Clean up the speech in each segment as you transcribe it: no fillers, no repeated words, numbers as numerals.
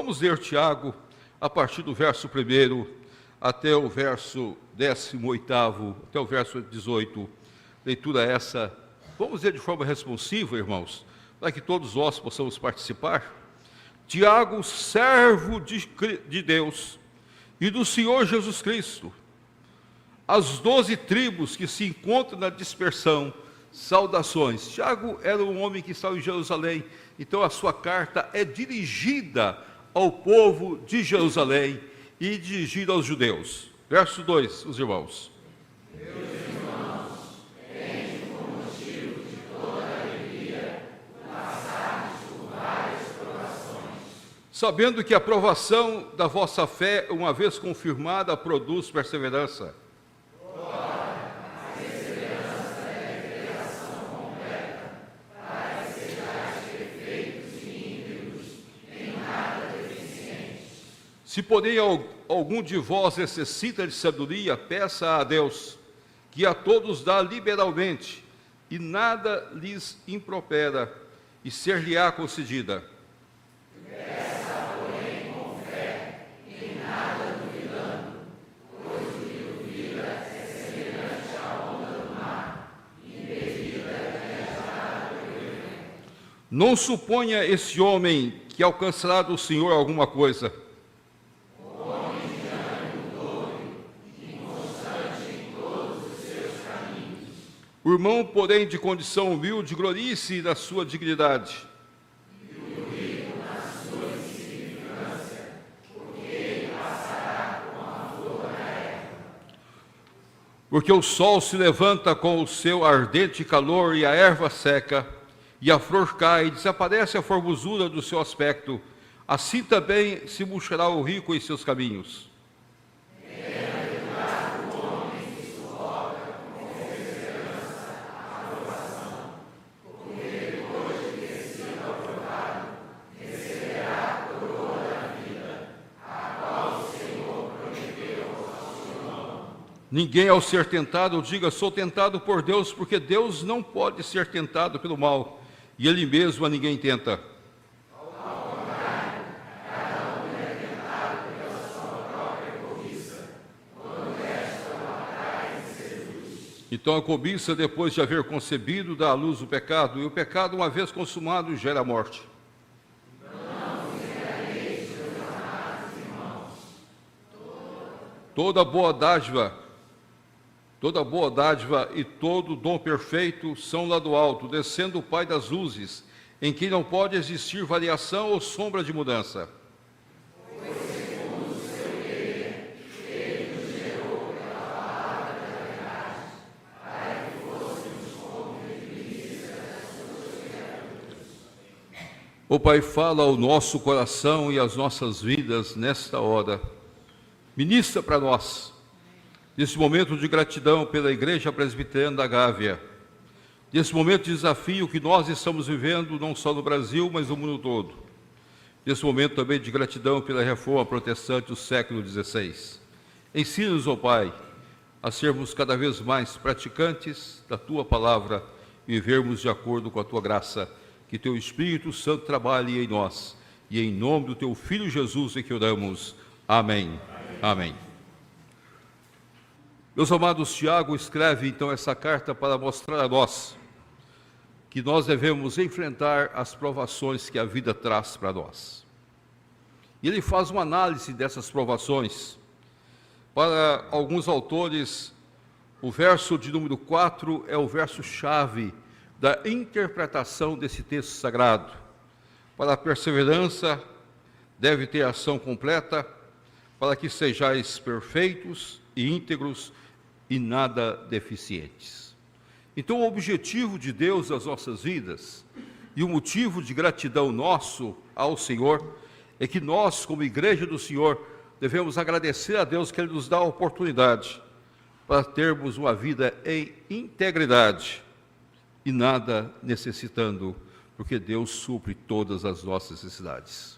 Vamos ler Tiago a partir do verso 1 até o verso 18º, até o verso 18. Leitura essa. Vamos ler de forma responsiva, irmãos, para que todos nós possamos participar. Tiago, servo de Deus e do Senhor Jesus Cristo, as 12 tribos que se encontram na dispersão, saudações. Tiago era um homem que estava em Jerusalém, então a sua carta é dirigida ao povo de Jerusalém e dirigida aos judeus. Verso 2, os irmãos. Meus irmãos, tende como motivo de toda alegria passardes por várias provações, sabendo que a provação da vossa fé, uma vez confirmada, produz perseverança. Se, porém, algum de vós necessita de sabedoria, peça a Deus, que a todos dá liberalmente, e nada lhes impropera, e ser-lhe-á concedida. Peça, porém, com fé, em nada duvidando, pois o que duvida é semelhante à onda do mar, impedida e agitada pelo vento. Não suponha esse homem que alcançará do Senhor alguma coisa. O irmão, porém, de condição humilde, glorie-se da sua dignidade. E o rico na sua insignificância, porque ele passará com a flor da erva. Porque o sol se levanta com o seu ardente calor e a erva seca, e a flor cai, e desaparece a formosura do seu aspecto. Assim também se murchará o rico em seus caminhos. Ninguém, ao ser tentado, diga, sou tentado por Deus, porque Deus não pode ser tentado pelo mal, e Ele mesmo a ninguém tenta. Ao contrário, cada um é tentado pela sua própria cobiça, quando esta o atrai e seduz. Então a cobiça, depois de haver concebido, dá à luz o pecado, e o pecado, uma vez consumado, gera a morte. Não vos enganeis, meus amados irmãos. Toda boa dádiva e todo dom perfeito são lá do alto, descendo o Pai das luzes, em quem não pode existir variação ou sombra de mudança. Pois segundo o seu querer, ele nos gerou pela palavra da verdade, para que fôssemos como primícias das suas criaturas. Ó Pai, fala ao nosso coração e às nossas vidas nesta hora. Ministra para nós, nesse momento de gratidão pela Igreja Presbiteriana da Gávea, nesse momento de desafio que nós estamos vivendo, não só no Brasil, mas no mundo todo, nesse momento também de gratidão pela Reforma Protestante do século XVI. Ensina-nos, ó Pai, a sermos cada vez mais praticantes da Tua Palavra e vivermos de acordo com a Tua graça, que Teu Espírito Santo trabalhe em nós, e em nome do Teu Filho Jesus é que oramos. Amém. Amém. Meus amados, Tiago escreve então essa carta para mostrar a nós que nós devemos enfrentar as provações que a vida traz para nós. E ele faz uma análise dessas provações. Para alguns autores, o verso de número 4 é o verso-chave da interpretação desse texto sagrado. Para a perseverança, deve ter ação completa, para que sejais perfeitos e íntegros e nada deficientes. Então, o objetivo de Deus nas nossas vidas e o motivo de gratidão nosso ao Senhor é que nós, como Igreja do Senhor, devemos agradecer a Deus que Ele nos dá a oportunidade para termos uma vida em integridade e nada necessitando, porque Deus supre todas as nossas necessidades.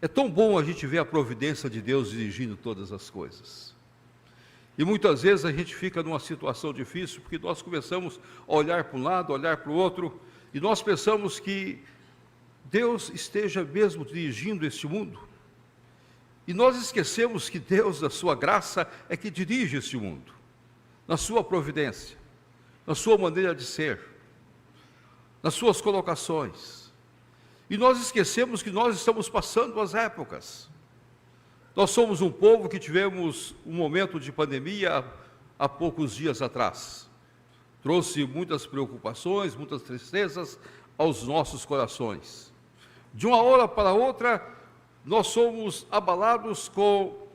É tão bom a gente ver a providência de Deus dirigindo todas as coisas. E muitas vezes a gente fica numa situação difícil, porque nós começamos a olhar para um lado, olhar para o outro, e nós pensamos que Deus esteja mesmo dirigindo este mundo. E nós esquecemos que Deus, na sua graça, é que dirige este mundo, na sua providência, na sua maneira de ser, nas suas colocações. E nós esquecemos que nós estamos passando as épocas. Nós somos um povo que tivemos um momento de pandemia há poucos dias atrás. Trouxe muitas preocupações, muitas tristezas aos nossos corações. De uma hora para outra, nós somos abalados com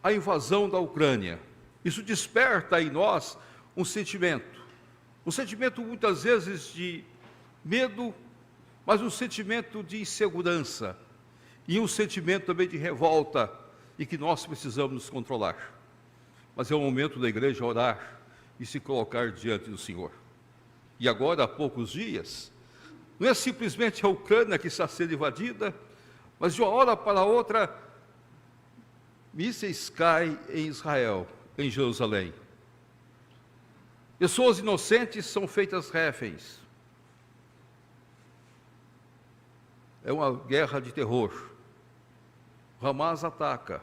a invasão da Ucrânia. Isso desperta em nós um sentimento muitas vezes de medo, mas um sentimento de insegurança e um sentimento também de revolta, e que nós precisamos nos controlar. Mas é o momento da igreja orar e se colocar diante do Senhor. E agora, há poucos dias, não é simplesmente a Ucrânia que está sendo invadida, mas de uma hora para outra, mísseis caem em Israel, em Jerusalém. Pessoas inocentes são feitas reféns. É uma guerra de terror. Hamas ataca,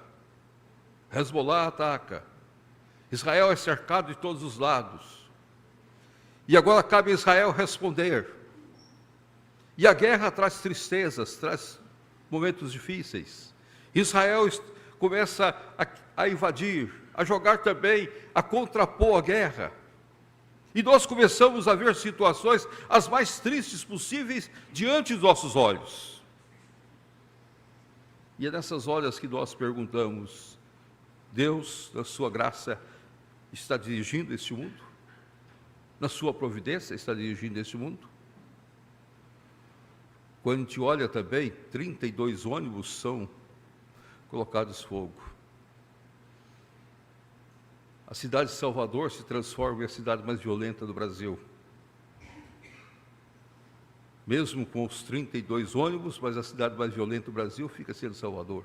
Hezbollah ataca, Israel é cercado de todos os lados. E agora cabe a Israel responder. E a guerra traz tristezas, traz momentos difíceis. Israel começa a invadir, a jogar também, a contrapor a guerra. E nós começamos a ver situações as mais tristes possíveis diante dos nossos olhos. E é nessas horas que nós perguntamos: Deus, na sua graça, está dirigindo este mundo? Na sua providência, está dirigindo este mundo? Quando a gente olha também, 32 ônibus são colocados fogo. A cidade de Salvador se transforma em a cidade mais violenta do Brasil. Mesmo com os 32 ônibus, mas a cidade mais violenta do Brasil fica sendo Salvador.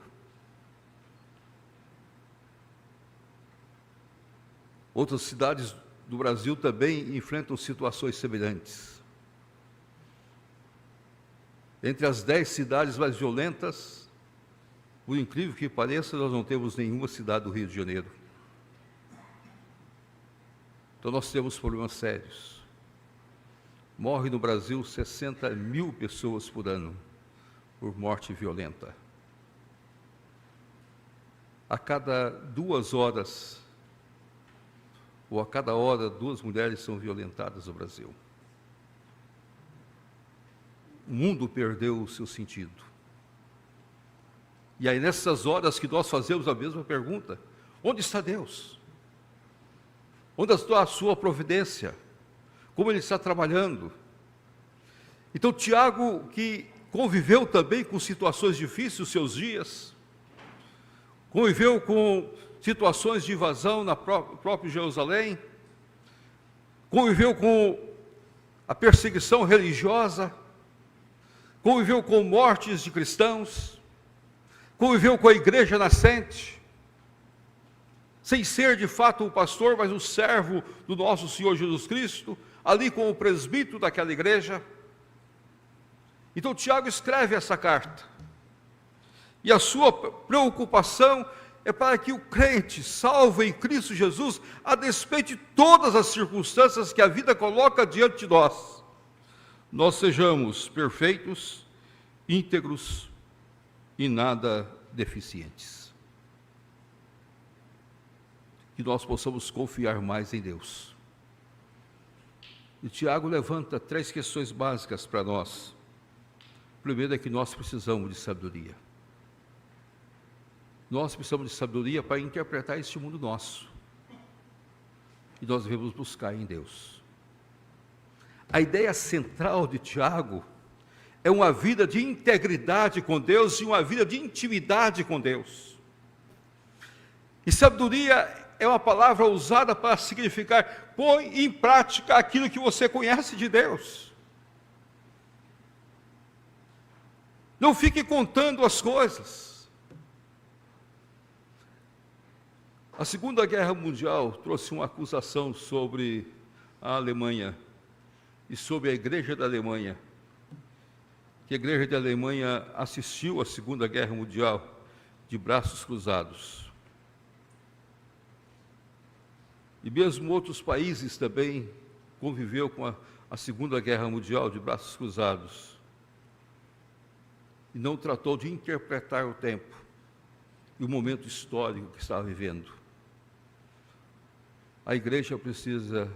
Outras cidades do Brasil também enfrentam situações semelhantes. Entre as 10 cidades mais violentas, por incrível que pareça, nós não temos nenhuma cidade do Rio de Janeiro. Então nós temos problemas sérios. Morre no Brasil 60 mil pessoas por ano por morte violenta. A cada 2 horas, ou a cada hora, 2 mulheres são violentadas no Brasil. O mundo perdeu o seu sentido. E aí, nessas horas que nós fazemos a mesma pergunta: onde está Deus? Onde está a sua providência? Como Ele está trabalhando? Então, Tiago, que conviveu também com situações difíceis nos seus dias, conviveu com situações de invasão na própria Jerusalém, conviveu com a perseguição religiosa, conviveu com mortes de cristãos, conviveu com a igreja nascente, sem ser de fato o pastor, mas o servo do nosso Senhor Jesus Cristo, ali como presbítero daquela igreja. Então Tiago escreve essa carta, e a sua preocupação é para que o crente, salvo em Cristo Jesus, a despeito de todas as circunstâncias que a vida coloca diante de nós sejamos perfeitos, íntegros e nada deficientes. Que nós possamos confiar mais em Deus. E Tiago levanta 3 questões básicas para nós. O primeiro é que nós precisamos de sabedoria. Nós precisamos de sabedoria para interpretar este mundo nosso. E nós devemos buscar em Deus. A ideia central de Tiago é uma vida de integridade com Deus e uma vida de intimidade com Deus. E sabedoria é uma palavra usada para significar: põe em prática aquilo que você conhece de Deus. Não fique contando as coisas. A Segunda Guerra Mundial trouxe uma acusação sobre a Alemanha e sobre a igreja da Alemanha, que a igreja da Alemanha assistiu à Segunda Guerra Mundial de braços cruzados. E mesmo outros países também conviveu com a Segunda Guerra Mundial de braços cruzados. E não tratou de interpretar o tempo e o momento histórico que estava vivendo. A igreja precisa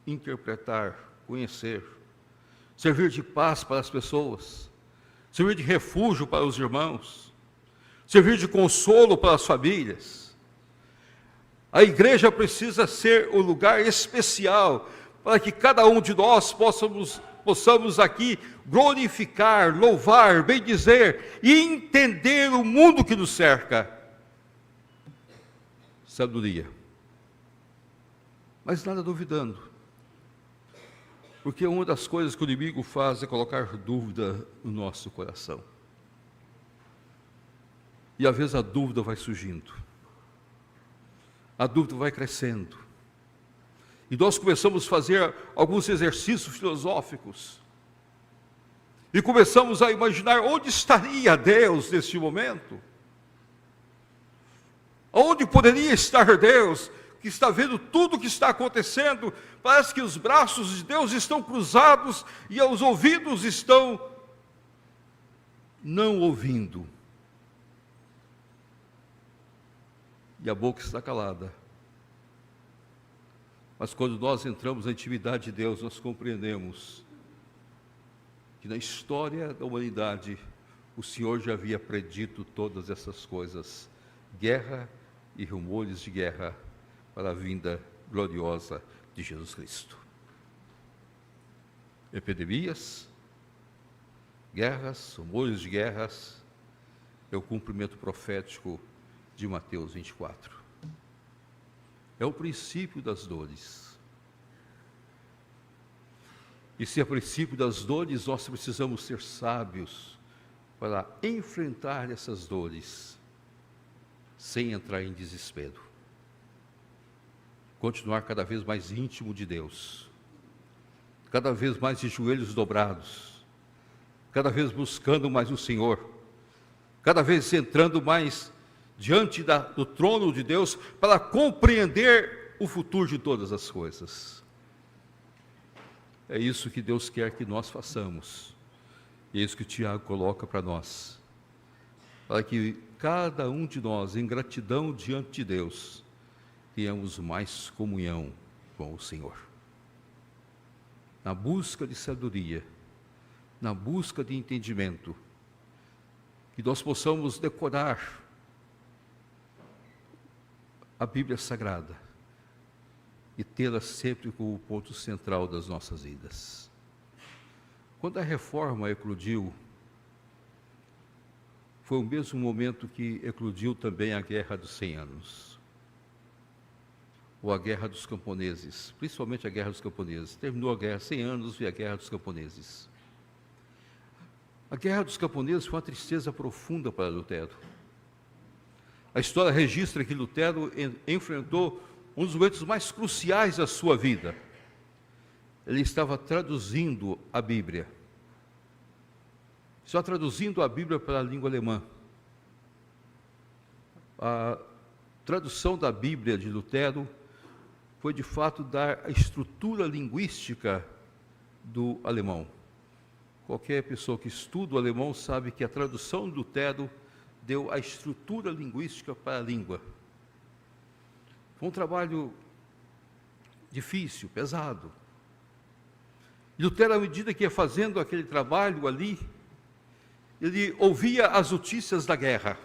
interpretar, conhecer, servir de paz para as pessoas, servir de refúgio para os irmãos, servir de consolo para as famílias. A igreja precisa ser o lugar especial para que cada um de nós possamos aqui glorificar, louvar, bendizer e entender o mundo que nos cerca. Sabedoria. Mas nada duvidando, porque uma das coisas que o inimigo faz é colocar dúvida no nosso coração. E às vezes a dúvida vai surgindo, a dúvida vai crescendo, e nós começamos a fazer alguns exercícios filosóficos, e começamos a imaginar onde estaria Deus neste momento, onde poderia estar Deus, que está vendo tudo o que está acontecendo. Parece que os braços de Deus estão cruzados e os ouvidos estão não ouvindo. E a boca está calada. Mas quando nós entramos na intimidade de Deus, nós compreendemos que na história da humanidade o Senhor já havia predito todas essas coisas. Guerra e rumores de guerra para a vinda gloriosa de Jesus Cristo. Epidemias, guerras, rumores de guerras, é o cumprimento profético de Mateus 24. É o princípio das dores. E se é o princípio das dores, nós precisamos ser sábios para enfrentar essas dores, sem entrar em desespero. Continuar cada vez mais íntimo de Deus, cada vez mais de joelhos dobrados, cada vez buscando mais o Senhor, cada vez entrando mais diante do trono de Deus para compreender o futuro de todas as coisas. É isso que Deus quer que nós façamos, e é isso que o Tiago coloca para nós, para que cada um de nós, em gratidão diante de Deus, tenhamos mais comunhão com o Senhor. Na busca de sabedoria, na busca de entendimento, que nós possamos decorar a Bíblia Sagrada e tê-la sempre como ponto central das nossas vidas. Quando a reforma eclodiu, foi o mesmo momento que eclodiu também a Guerra dos 100 Anos. Ou a Guerra dos Camponeses, principalmente a Guerra dos Camponeses. Terminou a Guerra 100 anos e a Guerra dos Camponeses. A Guerra dos Camponeses foi uma tristeza profunda para Lutero. A história registra que Lutero enfrentou um dos momentos mais cruciais da sua vida. Ele estava traduzindo a Bíblia. Só traduzindo a Bíblia para a língua alemã. A tradução da Bíblia de Lutero foi de fato dar a estrutura linguística do alemão. Qualquer pessoa que estuda o alemão sabe que a tradução de Lutero deu a estrutura linguística para a língua. Foi um trabalho difícil, pesado. E Lutero, à medida que ia fazendo aquele trabalho ali, ele ouvia as notícias da guerra.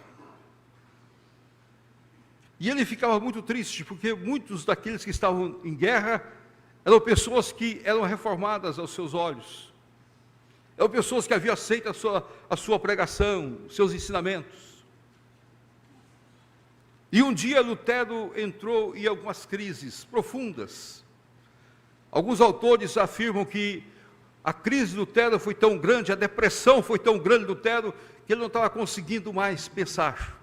E ele ficava muito triste, porque muitos daqueles que estavam em guerra eram pessoas que eram reformadas aos seus olhos. Eram pessoas que haviam aceito a sua pregação, seus ensinamentos. E um dia Lutero entrou em algumas crises profundas. Alguns autores afirmam que a crise de Lutero foi tão grande, a depressão foi tão grande de Lutero, que ele não estava conseguindo mais pensar,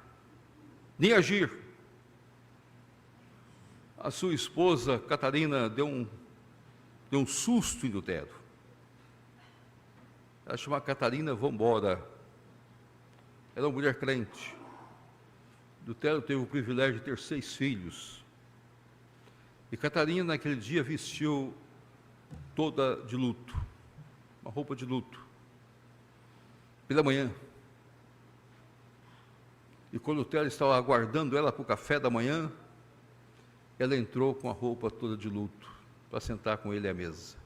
nem agir. A sua esposa, Catarina, deu um susto em Lutero. Ela chamava Catarina Vambora. Era uma mulher crente. Lutero teve o privilégio de ter 6 filhos. E Catarina, naquele dia, vestiu toda de luto, uma roupa de luto, pela manhã. E quando Lutero estava aguardando ela para o café da manhã, ela entrou com a roupa toda de luto, para sentar com ele à mesa.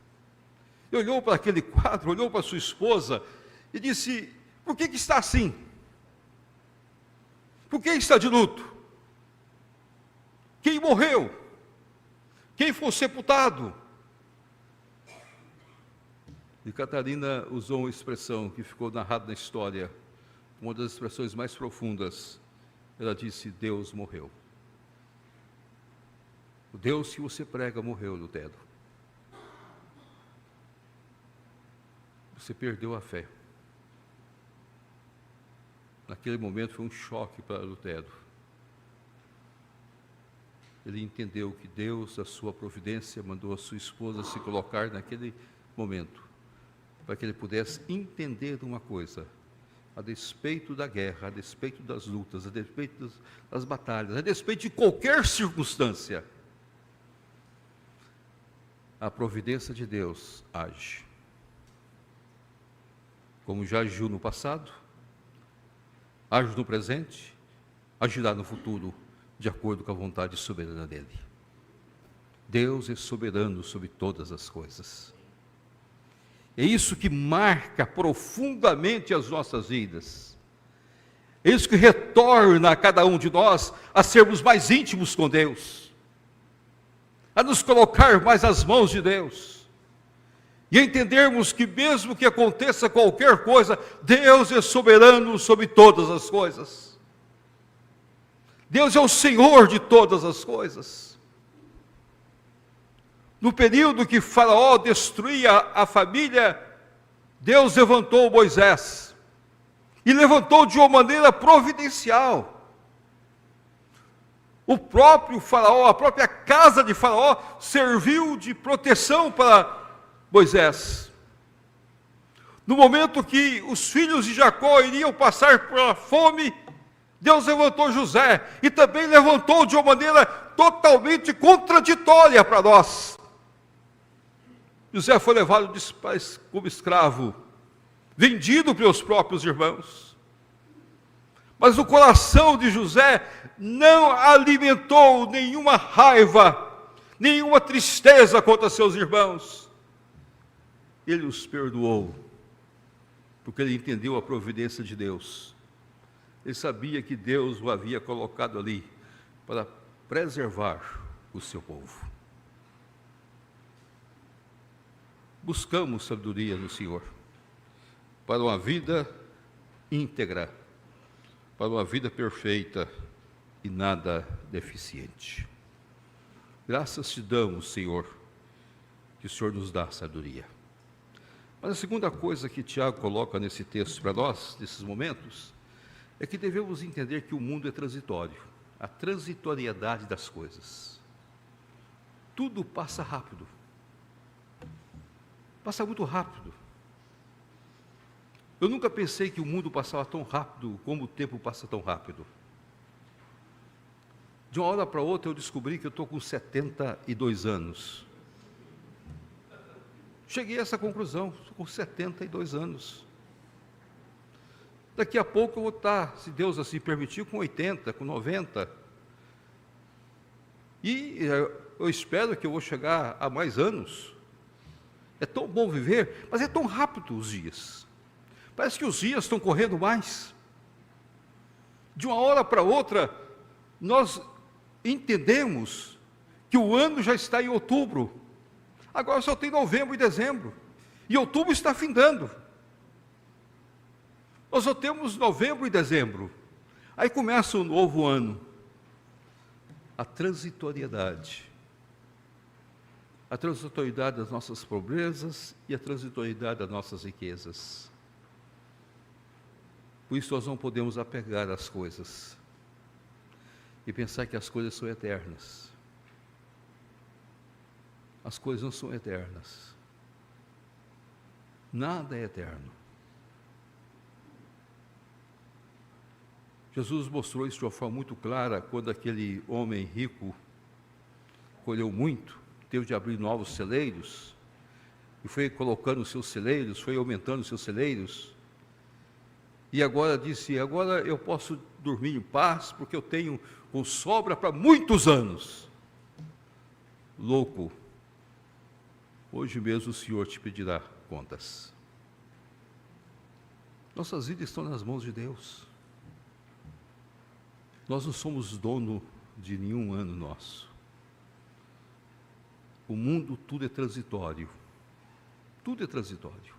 E olhou para aquele quadro, olhou para sua esposa e disse: por que está assim? Por que está de luto? Quem morreu? Quem foi sepultado? E Catarina usou uma expressão que ficou narrada na história, uma das expressões mais profundas. Ela disse: Deus morreu. O Deus que você prega morreu, Lutero. Você perdeu a fé. Naquele momento foi um choque para Lutero. Ele entendeu que Deus, a sua providência, mandou a sua esposa se colocar naquele momento, para que ele pudesse entender uma coisa: a despeito da guerra, a despeito das lutas, a despeito das batalhas, a despeito de qualquer circunstância, a providência de Deus age. Como já agiu no passado, age no presente, agirá no futuro, de acordo com a vontade soberana dele. Deus é soberano sobre todas as coisas. É isso que marca profundamente as nossas vidas. É isso que retorna a cada um de nós a sermos mais íntimos com Deus, a nos colocar mais às mãos de Deus, e entendermos que mesmo que aconteça qualquer coisa, Deus é soberano sobre todas as coisas. Deus é o Senhor de todas as coisas. No período que Faraó destruía a família, Deus levantou Moisés, e levantou de uma maneira providencial. O próprio Faraó, a própria casa de Faraó, serviu de proteção para Moisés. No momento que os filhos de Jacó iriam passar pela fome, Deus levantou José, e também levantou de uma maneira totalmente contraditória para nós. José foi levado como escravo, vendido pelos próprios irmãos. Mas o coração de José não alimentou nenhuma raiva, nenhuma tristeza contra seus irmãos. Ele os perdoou, porque ele entendeu a providência de Deus. Ele sabia que Deus o havia colocado ali para preservar o seu povo. Buscamos sabedoria no Senhor para uma vida íntegra, para uma vida perfeita e nada deficiente. Graças te damos, Senhor, que o Senhor nos dá sabedoria. Mas a segunda coisa que Tiago coloca nesse texto para nós, nesses momentos, é que devemos entender que o mundo é transitório, a transitoriedade das coisas. Tudo passa rápido, passa muito rápido. Eu nunca pensei que o mundo passava tão rápido como o tempo passa tão rápido. De uma hora para outra eu descobri que eu estou com 72 anos. Cheguei a essa conclusão, estou com 72 anos. Daqui a pouco eu vou estar, se Deus assim permitir, com 80, com 90. E eu espero que eu vou chegar a mais anos. É tão bom viver, mas é tão rápido os dias. Parece que os dias estão correndo mais. De uma hora para outra, nós entendemos que o ano já está em outubro. Agora só tem novembro e dezembro. E outubro está findando. Nós só temos novembro e dezembro. Aí começa o novo ano. A transitoriedade. A transitoriedade das nossas pobrezas e a transitoriedade das nossas riquezas. Por isso nós não podemos apegar às coisas e pensar que as coisas são eternas. As coisas não são eternas. Nada é eterno. Jesus mostrou isso de uma forma muito clara quando aquele homem rico colheu muito, teve de abrir novos celeiros, e foi colocando os seus celeiros, foi aumentando os seus celeiros, e agora disse: agora eu posso dormir em paz, porque eu tenho com sobra para muitos anos. Louco, hoje mesmo o Senhor te pedirá contas. Nossas vidas estão nas mãos de Deus. Nós não somos dono de nenhum ano nosso. O mundo, tudo é transitório. Tudo é transitório.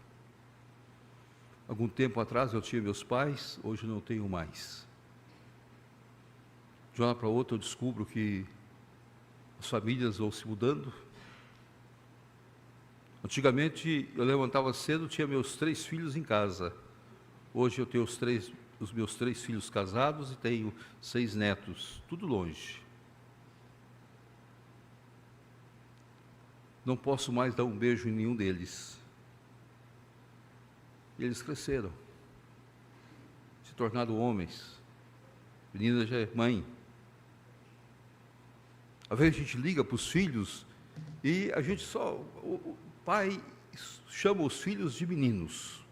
Algum tempo atrás eu tinha meus pais, hoje não tenho mais. De uma hora para outra eu descubro que as famílias vão se mudando. Antigamente eu levantava cedo, tinha meus 3 filhos em casa. Hoje eu tenho os meus 3 filhos casados e tenho 6 netos, tudo longe. Não posso mais dar um beijo em nenhum deles. E eles cresceram, se tornaram homens. A menina já é mãe. Às vezes a gente liga para os filhos e a gente o pai chama os filhos de meninos.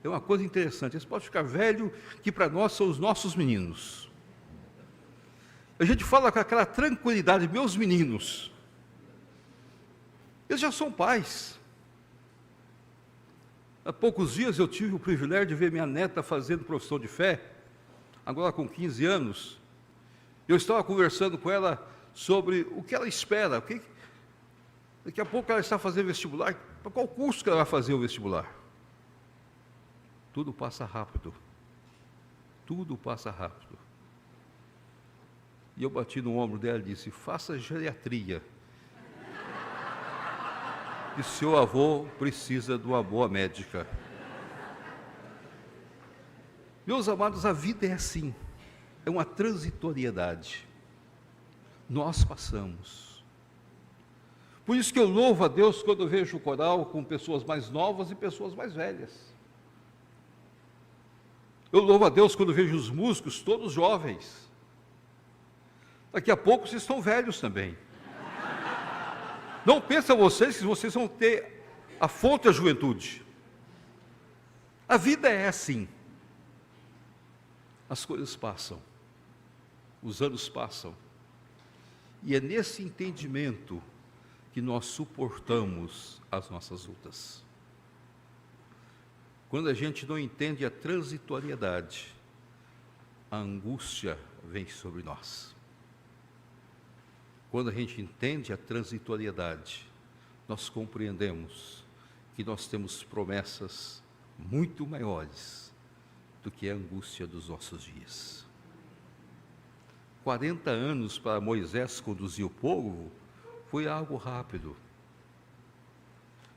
É uma coisa interessante, eles podem ficar velhos, que para nós são os nossos meninos. A gente fala com aquela tranquilidade: meus meninos. Eles já são pais. Há poucos dias eu tive o privilégio de ver minha neta fazendo profissão de fé, agora com 15 anos. Eu estava conversando com ela sobre o que ela espera. Daqui a pouco ela está fazendo vestibular. Para qual curso que ela vai fazer o vestibular? Tudo passa rápido. Tudo passa rápido. E eu bati no ombro dela e disse: faça geriatria. E seu avô precisa de uma boa médica. Meus amados, a vida é assim. É uma transitoriedade. Nós passamos. Por isso que eu louvo a Deus quando eu vejo o coral com pessoas mais novas e pessoas mais velhas. Eu louvo a Deus quando vejo os músicos todos jovens. Daqui a pouco vocês estão velhos também. Não pensam vocês que vocês vão ter a fonte da juventude. A vida é assim. As coisas passam. Os anos passam. E é nesse entendimento que nós suportamos as nossas lutas. Quando a gente não entende a transitoriedade, a angústia vem sobre nós. Quando a gente entende a transitoriedade, nós compreendemos que nós temos promessas muito maiores do que a angústia dos nossos dias. 40 anos para Moisés conduzir o povo foi algo rápido.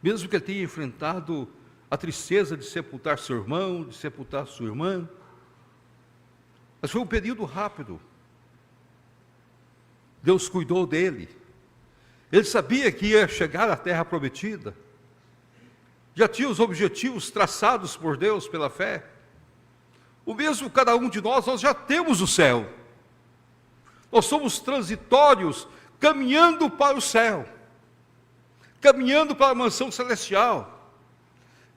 Mesmo que ele tenha enfrentado a tristeza de sepultar seu irmão, de sepultar sua irmã, mas foi um período rápido. Deus cuidou dele. Ele sabia que ia chegar à terra prometida. Já tinha os objetivos traçados por Deus pela fé. O mesmo cada um de nós já temos o céu. Nós somos transitórios, caminhando para o céu, caminhando para a mansão celestial,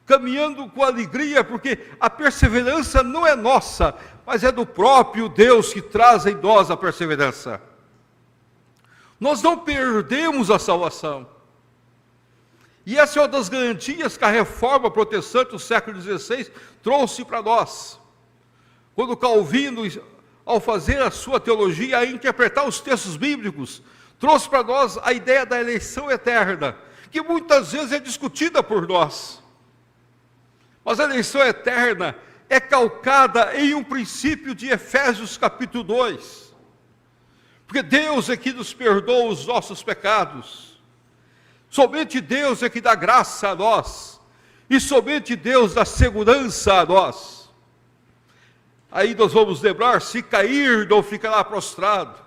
caminhando com alegria, porque a perseverança não é nossa, mas é do próprio Deus que traz em nós a perseverança. Nós não perdemos a salvação. E essa é uma das garantias que a reforma protestante do século XVI trouxe para nós. Quando Calvino, ao fazer a sua teologia, a interpretar os textos bíblicos, trouxe para nós a ideia da eleição eterna, que muitas vezes é discutida por nós. Mas a eleição eterna é calcada em um princípio de Efésios capítulo 2. Porque Deus é que nos perdoa os nossos pecados. Somente Deus é que dá graça a nós. E somente Deus dá segurança a nós. Aí nós vamos lembrar: se cair, não ficará prostrado,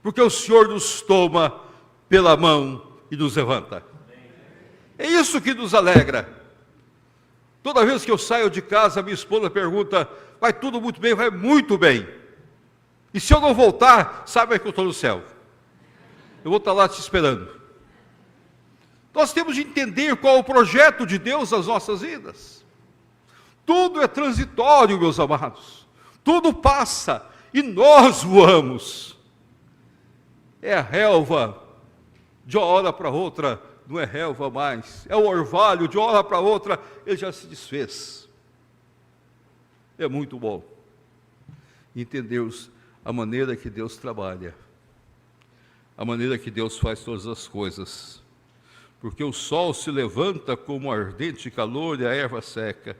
porque o Senhor nos toma pela mão e nos levanta. É isso que nos alegra. Toda vez que eu saio de casa, minha esposa pergunta: vai tudo muito bem, vai muito bem. E se eu não voltar, saiba que eu estou no céu. Eu vou estar lá te esperando. Nós temos de entender qual é o projeto de Deus nas nossas vidas. Tudo é transitório, meus amados. Tudo passa e nós voamos. É a relva, de uma hora para outra, não é relva mais. É o orvalho, de uma hora para outra, ele já se desfez. É muito bom entendermos a maneira que Deus trabalha, a maneira que Deus faz todas as coisas. Porque o sol se levanta como ardente calor e a erva seca,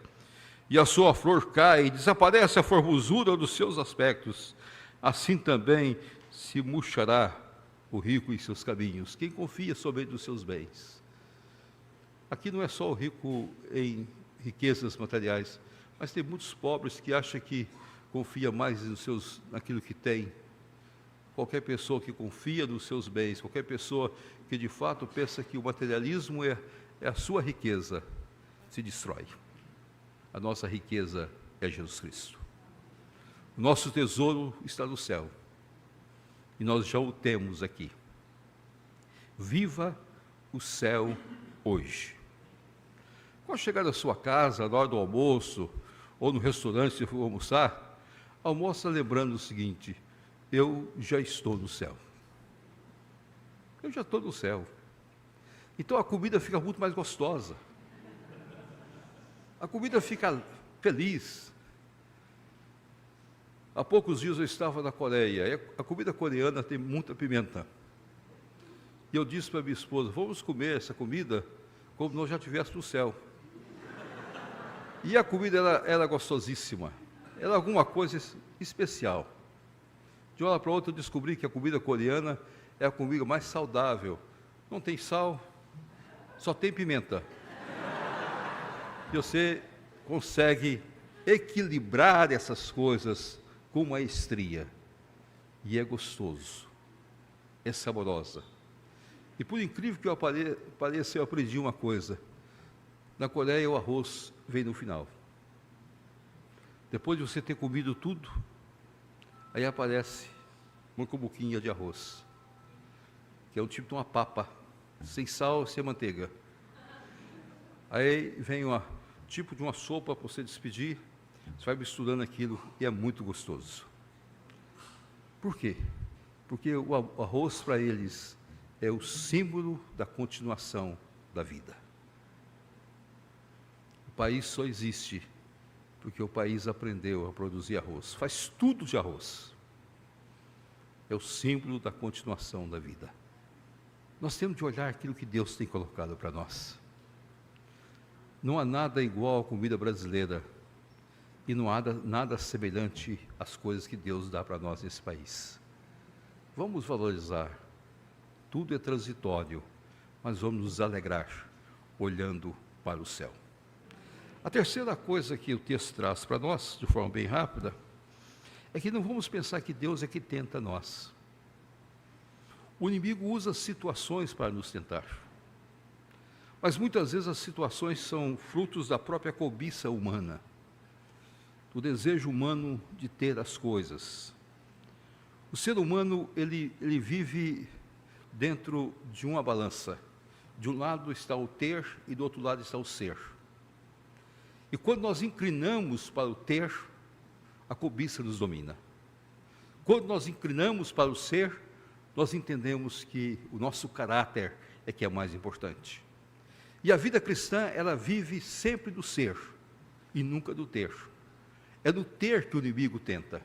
e a sua flor cai, e desaparece a formosura dos seus aspectos. Assim também se murchará o rico em seus caminhos, quem confia somente nos seus bens. Aqui não é só o rico em riquezas materiais, mas tem muitos pobres que acham que confia mais naquilo que tem. Qualquer pessoa que confia nos seus bens, qualquer pessoa que de fato pensa que o materialismo é a sua riqueza, se destrói. A nossa riqueza é Jesus Cristo. O nosso tesouro está no céu. E nós já o temos aqui. Viva o céu hoje. Quando chegar na sua casa, na hora do almoço, ou no restaurante, se for almoçar, almoça lembrando o seguinte: eu já estou no céu. Eu já estou no céu. Então a comida fica muito mais gostosa. A comida fica feliz. Há poucos dias eu estava na Coreia. A comida coreana tem muita pimenta. E eu disse para minha esposa: vamos comer essa comida como nós já estivéssemos no céu. E a comida era gostosíssima. Era alguma coisa especial. De uma hora para outra eu descobri que a comida coreana é a comida mais saudável. Não tem sal, só tem pimenta. E você consegue equilibrar essas coisas com maestria. E é gostoso, é saborosa. E por incrível que pareça, eu aprendi uma coisa. Na Coreia o arroz vem no final. Depois de você ter comido tudo, aí aparece uma cubuquinha de arroz, que é um tipo de uma papa, sem sal, sem manteiga. Aí vem um tipo de uma sopa para você despedir, você vai misturando aquilo e é muito gostoso. Por quê? Porque o arroz para eles é o símbolo da continuação da vida. O país só existe porque o país aprendeu a produzir arroz. Faz tudo de arroz. É o símbolo da continuação da vida. Nós temos de olhar aquilo que Deus tem colocado para nós. Não há nada igual à comida brasileira e não há nada semelhante às coisas que Deus dá para nós nesse país. Vamos valorizar. Tudo é transitório, mas vamos nos alegrar olhando para o céu. A terceira coisa que o texto traz para nós, de forma bem rápida, é que não vamos pensar que Deus é que tenta nós. O inimigo usa situações para nos tentar. Mas muitas vezes as situações são frutos da própria cobiça humana, do desejo humano de ter as coisas. O ser humano, ele vive dentro de uma balança. De um lado está o ter e do outro lado está o ser. E quando nós inclinamos para o ter, a cobiça nos domina. Quando nós inclinamos para o ser, nós entendemos que o nosso caráter é que é mais importante. E a vida cristã, ela vive sempre do ser e nunca do ter. É no ter que o inimigo tenta.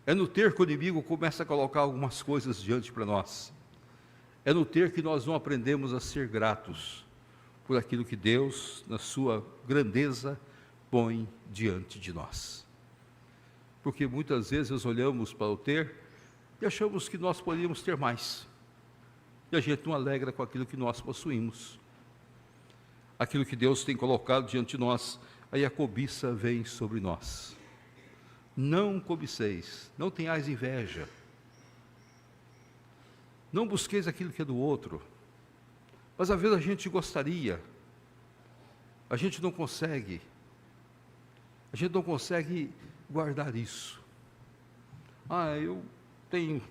É no ter que o inimigo começa a colocar algumas coisas diante para nós. É no ter que nós não aprendemos a ser gratos por aquilo que Deus, na sua grandeza, põe diante de nós. Porque muitas vezes nós olhamos para o ter e achamos que nós poderíamos ter mais. E a gente não alegra com aquilo que nós possuímos. Aquilo que Deus tem colocado diante de nós, aí a cobiça vem sobre nós. Não cobiceis, não tenhais inveja. Não busqueis aquilo que é do outro. Mas às vezes a gente gostaria, a gente não consegue. A gente não consegue guardar isso. Eu tenho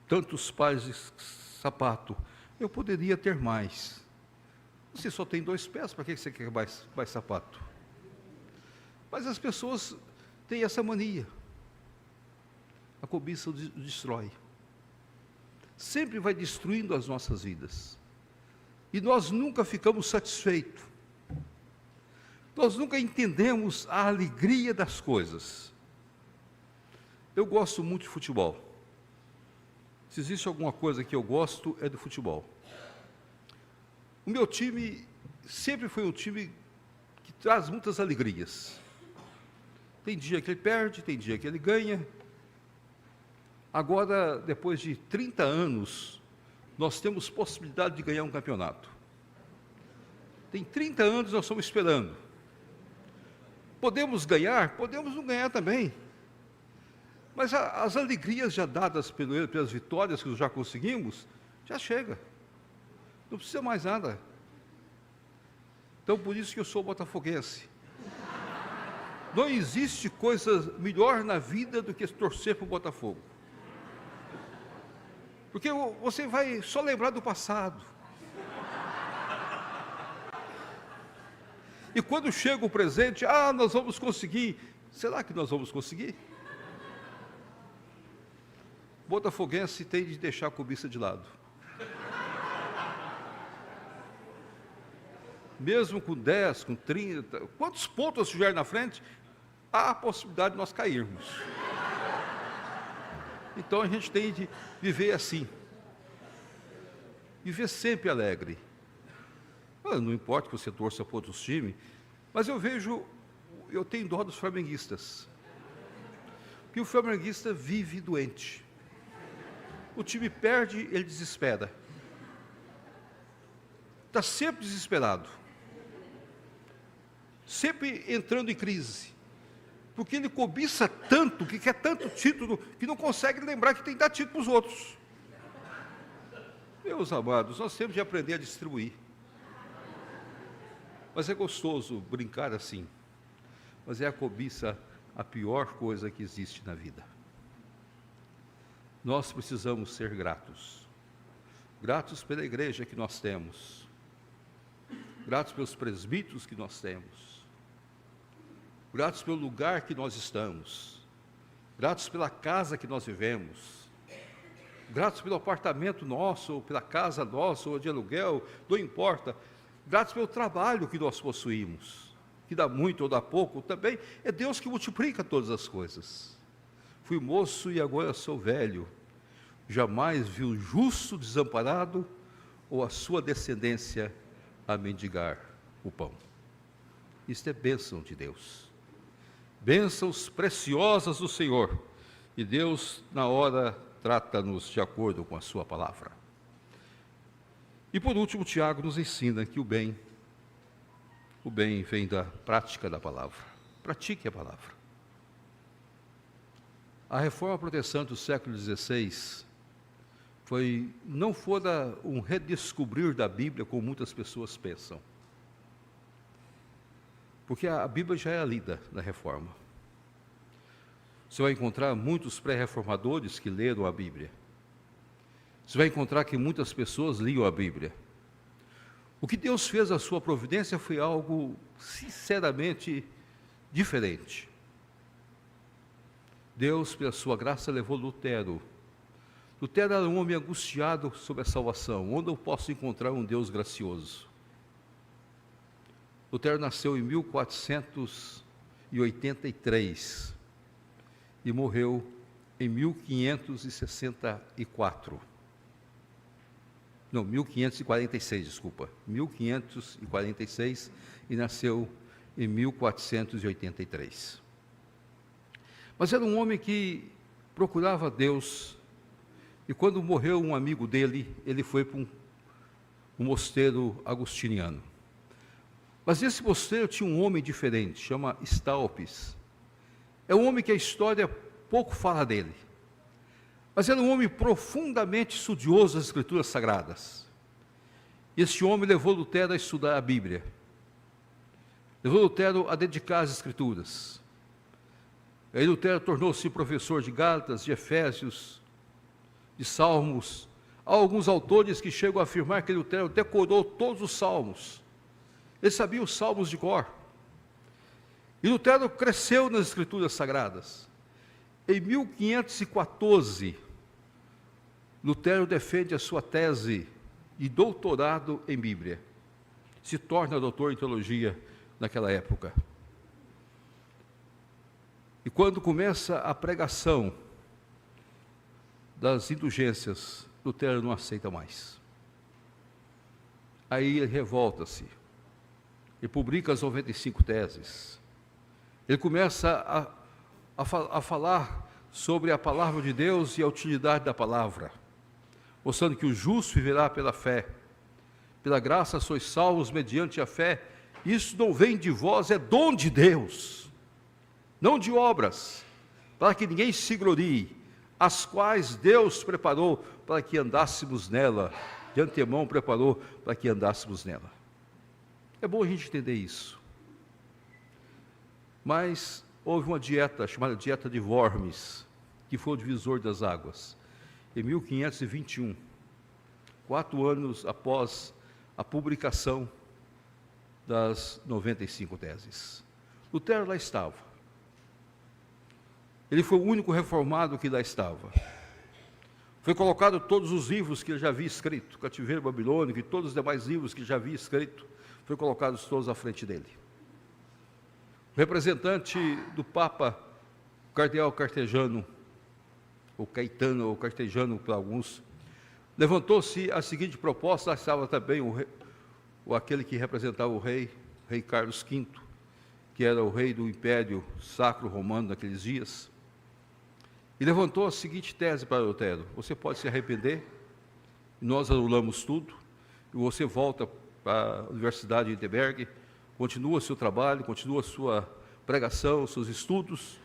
tantos pares de sapato, eu poderia ter mais. Você só tem 2 pés, para que você quer mais sapato? Mas as pessoas têm essa mania. A cobiça destrói. Sempre vai destruindo as nossas vidas. E nós nunca ficamos satisfeitos. Nós nunca entendemos a alegria das coisas. Eu gosto muito de futebol. Se existe alguma coisa que eu gosto, é do futebol. O meu time sempre foi um time que traz muitas alegrias. Tem dia que ele perde, tem dia que ele ganha. Agora, depois de 30 anos, nós temos possibilidade de ganhar um campeonato. Tem 30 anos nós estamos esperando. Podemos ganhar? Podemos não ganhar também. Mas as alegrias já dadas pelas vitórias que já conseguimos, já chega. Não precisa mais nada. Então, por isso que eu sou botafoguense. Não existe coisa melhor na vida do que torcer para o Botafogo. Porque você vai só lembrar do passado. E quando chega o presente, nós vamos conseguir. Será que nós vamos conseguir? Botafoguense tem de deixar a cobiça de lado. Mesmo com 10, com 30, quantos pontos estiver na frente, há a possibilidade de nós cairmos. Então a gente tem de viver assim. Viver sempre alegre. Não importa que você torça para outros times, mas eu tenho dó dos flamenguistas. Porque o flamenguista vive doente. O time perde, ele desespera. Está sempre desesperado. Sempre entrando em crise. Porque ele cobiça tanto, que quer tanto título, que não consegue lembrar que tem que dar título para os outros. Meus amados, nós temos de aprender a distribuir. Mas é gostoso brincar assim. Mas é a cobiça a pior coisa que existe na vida. Nós precisamos ser gratos. Gratos pela igreja que nós temos. Gratos pelos presbíteros que nós temos. Gratos pelo lugar que nós estamos. Gratos pela casa que nós vivemos. Gratos pelo apartamento nosso, ou pela casa nossa, ou de aluguel, não importa. Gratos pelo trabalho que nós possuímos, que dá muito ou dá pouco, também é Deus que multiplica todas as coisas. Fui moço e agora sou velho, jamais vi o justo desamparado, ou a sua descendência a mendigar o pão. Isto é bênção de Deus. Bênçãos preciosas do Senhor, e Deus, na hora, trata-nos de acordo com a sua palavra. E por último, Tiago nos ensina que o bem vem da prática da palavra. Pratique a palavra. A reforma protestante do século XVI não fora um redescobrir da Bíblia como muitas pessoas pensam. Porque a Bíblia já é lida na reforma. Você vai encontrar muitos pré-reformadores que leram a Bíblia. Você vai encontrar que muitas pessoas liam a Bíblia. O que Deus fez à sua providência foi algo, sinceramente, diferente. Deus, pela sua graça, levou Lutero. Lutero era um homem angustiado sobre a salvação. Onde eu posso encontrar um Deus gracioso? Lutero nasceu em 1483 e morreu em 1564. Não, 1546, desculpa. 1546 e nasceu em 1483. Mas era um homem que procurava Deus, e quando morreu um amigo dele, ele foi para um mosteiro agostiniano. Mas esse mosteiro tinha um homem diferente, chama Staupes. É um homem que a história pouco fala dele. Mas era um homem profundamente estudioso das Escrituras Sagradas. Esse homem levou Lutero a estudar a Bíblia. levou Lutero a dedicar as Escrituras. Aí Lutero tornou-se professor de Gálatas, de Efésios, de Salmos. Há alguns autores que chegam a afirmar que Lutero decorou todos os salmos. Ele sabia os salmos de cor. E Lutero cresceu nas Escrituras Sagradas. Em 1514, Lutero defende a sua tese de doutorado em Bíblia. Se torna doutor em teologia naquela época. E quando começa a pregação das indulgências, Lutero não aceita mais. Aí ele revolta-se. Ele publica as 95 teses. Ele começa a falar sobre a palavra de Deus e a utilidade da palavra, mostrando que o justo viverá pela fé. Pela graça sois salvos mediante a fé. Isso não vem de vós, é dom de Deus, não de obras, para que ninguém se glorie, as quais Deus preparou para que andássemos nela, de antemão preparou para que andássemos nela. É bom a gente entender isso. Mas houve uma dieta, chamada dieta de Worms, que foi o divisor das águas, em 1521, 4 anos após a publicação das 95 teses. Lutero lá estava. Ele foi o único reformado que lá estava. Foi colocado todos os livros que ele já havia escrito, Cativeiro Babilônico e todos os demais livros que já havia escrito, foi colocados todos à frente dele. O representante do Papa, o cardeal Cartejano, ou Caetano, ou Cartejano para alguns, levantou-se a seguinte proposta. Lá estava também aquele que representava o rei Carlos V, que era o rei do Império Sacro Romano naqueles dias, e levantou a seguinte tese para Lutero: você pode se arrepender, nós anulamos tudo, e você volta para a Universidade de Wittenberg, continua seu trabalho, continua sua pregação, seus estudos,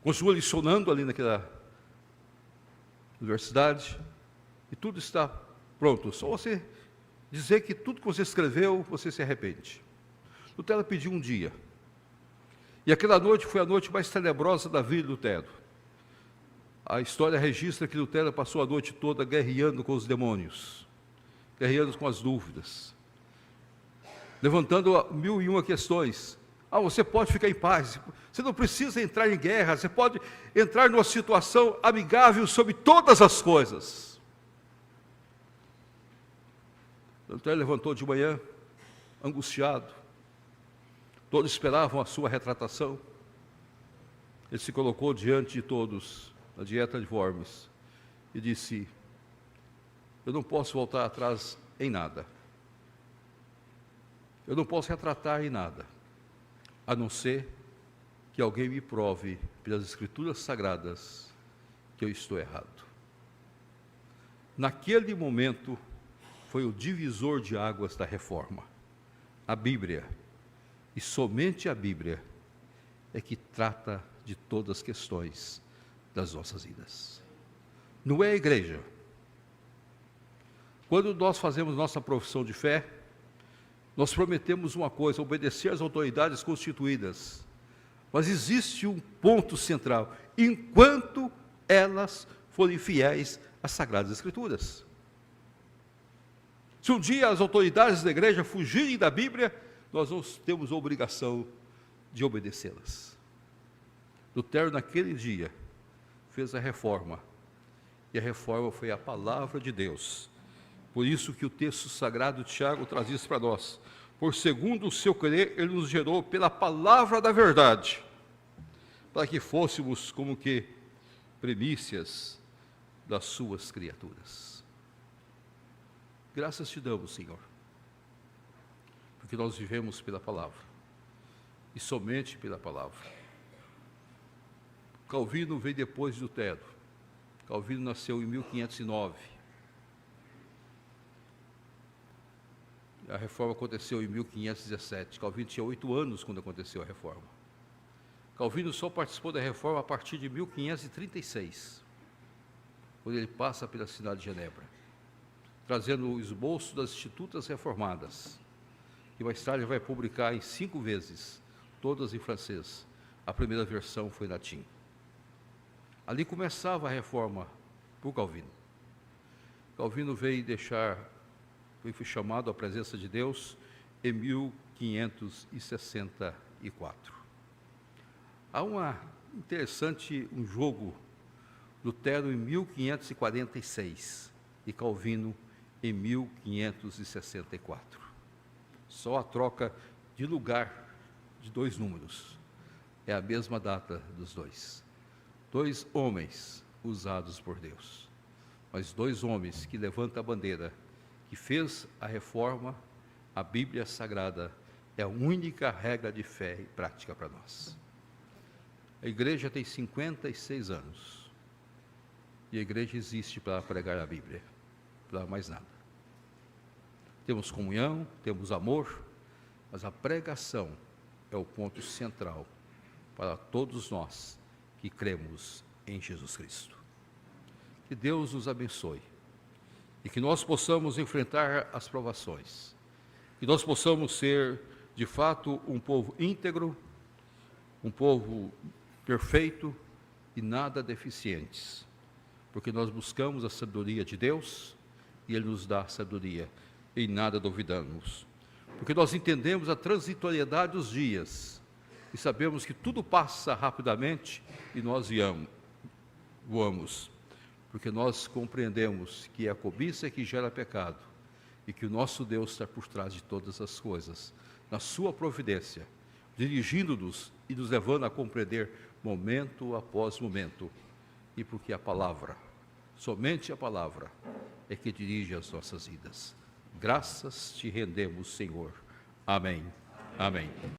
continua licionando ali naquela universidade, e tudo está pronto, só você dizer que tudo que você escreveu, você se arrepende. Lutero pediu um dia, e aquela noite foi a noite mais tenebrosa da vida de Lutero. A história registra que Lutero passou a noite toda guerreando com os demônios, guerreando com as dúvidas, levantando 1001 questões. Você pode ficar em paz, você não precisa entrar em guerra, você pode entrar numa situação amigável sobre todas as coisas. Lutero levantou de manhã, angustiado, todos esperavam a sua retratação. Ele se colocou diante de todos, na dieta de Worms, e disse: eu não posso voltar atrás em nada, eu não posso retratar em nada, a não ser que alguém me prove pelas Escrituras Sagradas que eu estou errado. Naquele momento foi o divisor de águas da reforma. A Bíblia, e somente a Bíblia, é que trata de todas as questões das nossas vidas. Não é a igreja. Quando nós fazemos nossa profissão de fé, nós prometemos uma coisa: obedecer às autoridades constituídas. Mas existe um ponto central: enquanto elas forem fiéis às Sagradas Escrituras. Se um dia as autoridades da igreja fugirem da Bíblia, nós não temos a obrigação de obedecê-las. Lutero, naquele dia, fez a reforma, e a reforma foi a palavra de Deus. Por isso que o texto sagrado de Tiago traz isso para nós: por segundo o seu querer, ele nos gerou pela palavra da verdade, para que fôssemos como que primícias das suas criaturas. Graças te damos, Senhor, porque nós vivemos pela palavra, e somente pela palavra. Calvino veio depois de Lutero. Calvino nasceu em 1509. A reforma aconteceu em 1517. Calvino tinha 8 anos quando aconteceu a reforma. Calvino só participou da reforma a partir de 1536, quando ele passa pela cidade de Genebra, trazendo o esboço das Institutas Reformadas. e mais tarde vai publicar em 5 vezes, todas em francês. A primeira versão foi em latim. Ali começava a reforma por Calvino. Calvino veio foi chamado à presença de Deus em 1564. Há um jogo, Lutero em 1546 e Calvino em 1564. Só a troca de lugar de 2 números. É a mesma data dos dois. 2 homens usados por Deus, mas 2 homens que levantam a bandeira, que fez a reforma. A Bíblia Sagrada é a única regra de fé e prática para nós. A igreja tem 56 anos, e a igreja existe para pregar a Bíblia, para mais nada. Temos comunhão, temos amor, mas a pregação é o ponto central para todos nós que cremos em Jesus Cristo. Que Deus nos abençoe e que nós possamos enfrentar as provações, que nós possamos ser, de fato, um povo íntegro, um povo perfeito e nada deficientes, porque nós buscamos a sabedoria de Deus e Ele nos dá a sabedoria, em nada duvidamos, porque nós entendemos a transitoriedade dos dias e sabemos que tudo passa rapidamente e nós voamos, porque nós compreendemos que é a cobiça que gera pecado e que o nosso Deus está por trás de todas as coisas, na sua providência, dirigindo-nos e nos levando a compreender momento após momento, e porque a palavra, somente a palavra, é que dirige as nossas vidas. Graças te rendemos, Senhor. Amém. Amém.